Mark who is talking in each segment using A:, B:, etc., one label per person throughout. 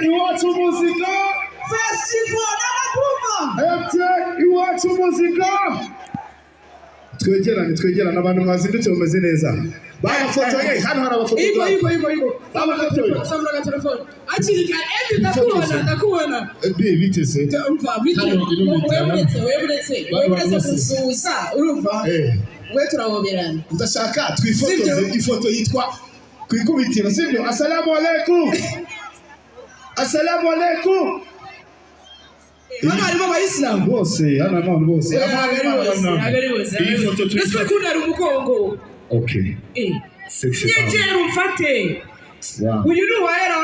A: Iwacu muzika
B: festival n'abakuma
A: iwacu muzika twegerane abantu mwazindutse bameze neza bafotoye hano hari abafoto
B: igo samura telefone akirika ndakubona
A: bitese
B: weburetse kususa urumva we turahoberana
A: ndashaka twifotoze ifoto yitwa kwikubitira sibyo assalamu alaikum
B: hano harimo abayisilamu
A: bose hano abantu bose
B: iyi foto twese kunari umugongo
A: okay
B: nyegera umfate uyu ni uwera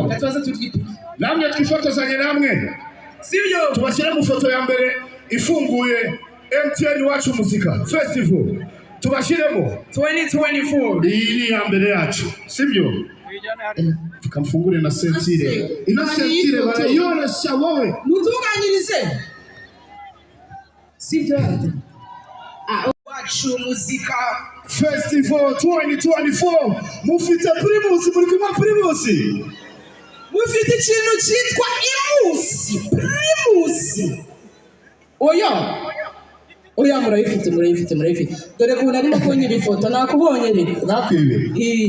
B: gatubaza turyipi
A: namwe twifotozanye namwe
B: sibyo
A: tubashyire mu foto ya mbere ifunguye MTN Iwacu Muzika Festival tubashyiremo
B: 2024
A: iyi ni ya mbere yacu sibyo tukamfungure na sentire ino sentire barayoroshya wowe
B: mutunganyirize sibyo Iwacu Muzika
A: Festival 2024 mufite primus muri kumwe primus
B: mufite ikintu cyitwa primus oya murayifite dore ko narimo kunyira ifoto nakubonye rero
A: nakwibe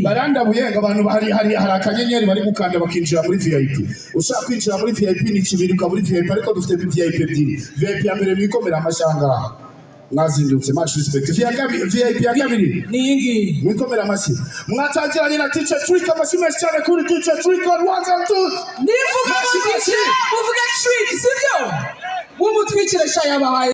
A: barandabuye ngo abantu hari akanyenyeri bari gukanda bakinjira muri VIP ushaka kwinjira muri VIP ni kibiruka muri VIP ariko dufite VIP ebyiri VIP ya mbere mwikomera amashanga mwazindutse much respect VIP ya kabiri
B: ni ingi
A: mwikomera amashi mwatangiranye na teacher trick amashimwe cyane kuri teacher trick on 1 and 2
B: nivuga trick sibyo mumutwikire sha yabahaye